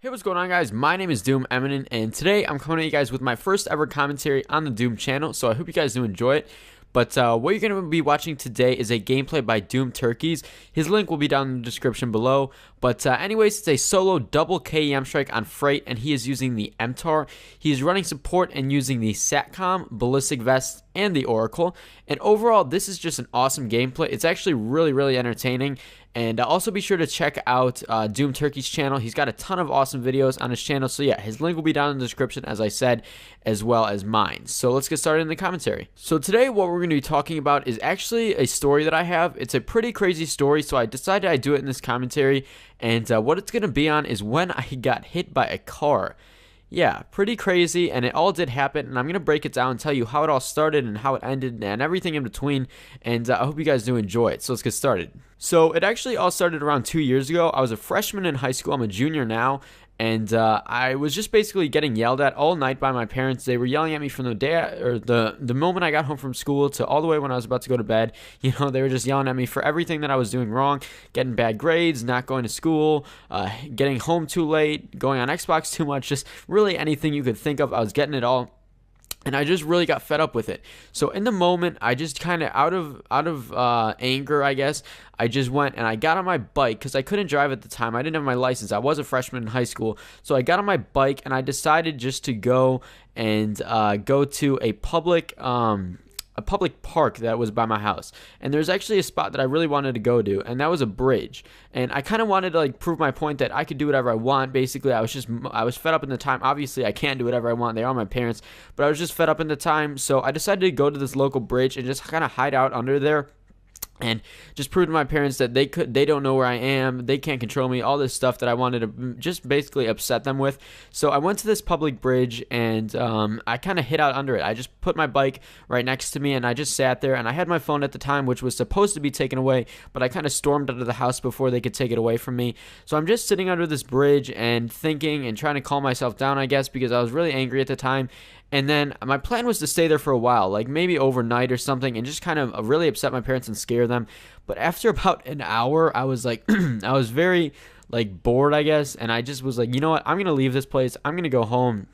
Hey, what's going on, guys? My name is Doom Eminent, and today I'm coming to you guys with my first ever commentary on the Doom channel, so I hope you guys do enjoy it. But what you're going to be watching today is a gameplay by Doom Turkeys. His link will be down in the description below. But anyways, it's a solo double KEM strike on Freight, and he is using the MTAR. He is running support and using the SATCOM, Ballistic Vest, and the Oracle. And overall, this is just an awesome gameplay. It's actually really entertaining. And also be sure to check out Doom Turkey's channel. He's got a ton of awesome videos on his channel. So yeah, his link will be down in the description, as I said, as well as mine. So let's get started in the commentary. So today what we're going to be talking about is actually a story that I have. It's a pretty crazy story, so I decided I'd do it in this commentary. And what it's going to be on is when I got hit by a car. Yeah, pretty crazy, and it all did happen, and I'm going to break it down and tell you how it all started and how it ended and everything in between, and I hope you guys do enjoy it. So let's get started. So it actually all started around 2 years ago. I was a freshman in high school. I'm a junior now, and I was just basically getting yelled at all night by my parents. They were yelling at me from the day or the moment I got home from school to all the way when I was about to go to bed. You know, they were just yelling at me for everything that I was doing wrong, getting bad grades, not going to school, getting home too late, going on Xbox too much, just really anything you could think of. I was getting it all. And I just really got fed up with it. So in the moment, I just kind of out of anger, I guess, I just went and I got on my bike because I couldn't drive at the time. I didn't have my license. I was a freshman in high school. So I got on my bike and I decided just to go and go to a public park that was by my house. And there's actually a spot that I really wanted to go to, and that was a bridge. And I kind of wanted to like prove my point that I could do whatever I want. Basically, I was fed up in the time. Obviously, I can't do whatever I want. They are my parents, but I was just fed up in the time. So I decided to go to this local bridge and just kind of hide out under there and just prove to my parents that they don't know where I am, they can't control me, all this stuff that I wanted to just basically upset them with. So I went to this public bridge and I kind of hid out under it. I just put my bike right next to me and I just sat there, and I had my phone at the time, which was supposed to be taken away, but I kind of stormed out of the house before they could take it away from me. So I'm just sitting under this bridge and thinking and trying to calm myself down, I guess, because I was really angry at the time. And then my plan was to stay there for a while, like maybe overnight or something, and just kind of really upset my parents and scare them. But after about an hour, I was like, I was very like bored, I guess, and I just was like, you know what, I'm gonna leave this place. I'm gonna go home.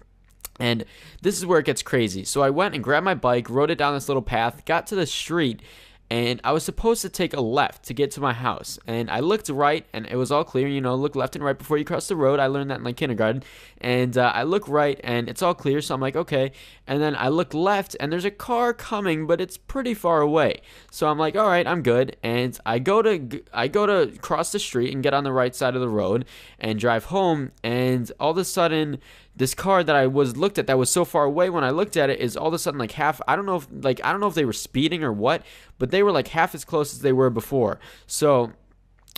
And this is where it gets crazy. So I went and grabbed my bike, rode it down this little path, got to the street, and I was supposed to take a left to get to my house. And I looked right, and it was all clear. You know, look left and right before you cross the road. I learned that in like kindergarten. And I look right, and it's all clear. So I'm like, okay. And then I look left, and there's a car coming, but it's pretty far away. So I'm like, all right, I'm good. And I go to cross the street and get on the right side of the road and drive home. And all of a sudden, this car that I was looked at that was so far away, when I looked at it, is all of a sudden like half. I don't know if they were speeding or what, but they were like half as close as they were before. So,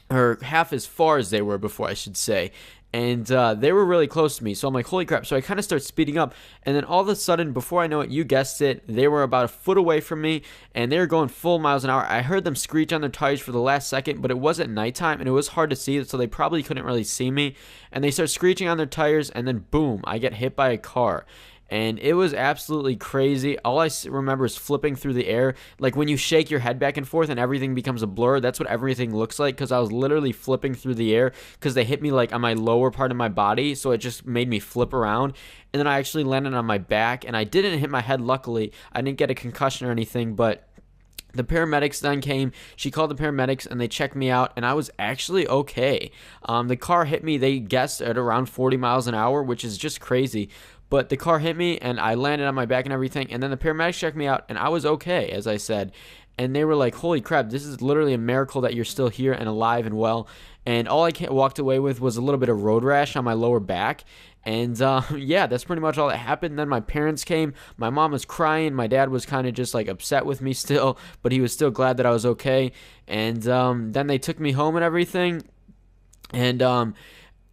or half as far as they were before, I should say. And they were really close to me. So I'm like, holy crap. So I kind of start speeding up. And then all of a sudden, before I know it, you guessed it, they were about a foot away from me. And they were going full miles an hour. I heard them screech on their tires for the last second, but it was at nighttime and it was hard to see. So they probably couldn't really see me. And they start screeching on their tires. And then boom, I get hit by a car. And it was absolutely crazy. All I remember is flipping through the air. Like when you shake your head back and forth and everything becomes a blur, that's what everything looks like, because I was literally flipping through the air because they hit me like on my lower part of my body, so it just made me flip around. And then I actually landed on my back, and I didn't hit my head, luckily. I didn't get a concussion or anything, but the paramedics then came. She called the paramedics and they checked me out, and I was actually okay. The car hit me, they guessed, at around 40 miles an hour, which is just crazy. But the car hit me and I landed on my back and everything. And then the paramedics checked me out and I was okay, as I said. And they were like, holy crap, this is literally a miracle that you're still here and alive and well. And all I walked away with was a little bit of road rash on my lower back. And yeah, that's pretty much all that happened. And then my parents came. My mom was crying. My dad was kind of just like upset with me still, but he was still glad that I was okay. And then they took me home and everything. And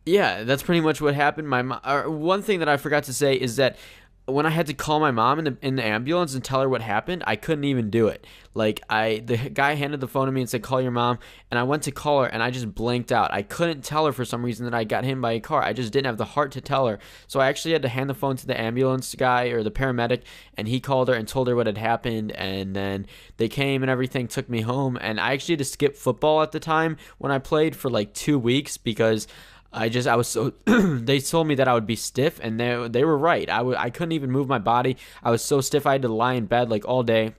yeah, that's pretty much what happened. One thing that I forgot to say is that when I had to call my mom in the ambulance and tell her what happened, I couldn't even do it. Like the guy handed the phone to me and said, "Call your mom," and I went to call her and I just blanked out. I couldn't tell her for some reason that I got hit by a car. I just didn't have the heart to tell her. So I actually had to hand the phone to the ambulance guy or the paramedic, and he called her and told her what had happened, and then they came and everything, took me home. And I actually had to skip football at the time when I played for like 2 weeks because I was so they told me that I would be stiff, and they were right. I couldn't even move my body. I was so stiff I had to lie in bed like all day.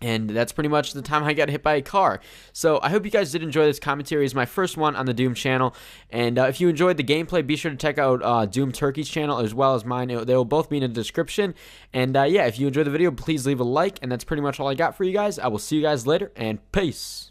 And that's pretty much the time I got hit by a car. So I hope you guys did enjoy this commentary. It's my first one on the Doom channel. And if you enjoyed the gameplay, be sure to check out Doom Turkey's channel as well as mine. They will both be in the description. And yeah, if you enjoyed the video, please leave a like. And that's pretty much all I got for you guys. I will see you guys later, and peace.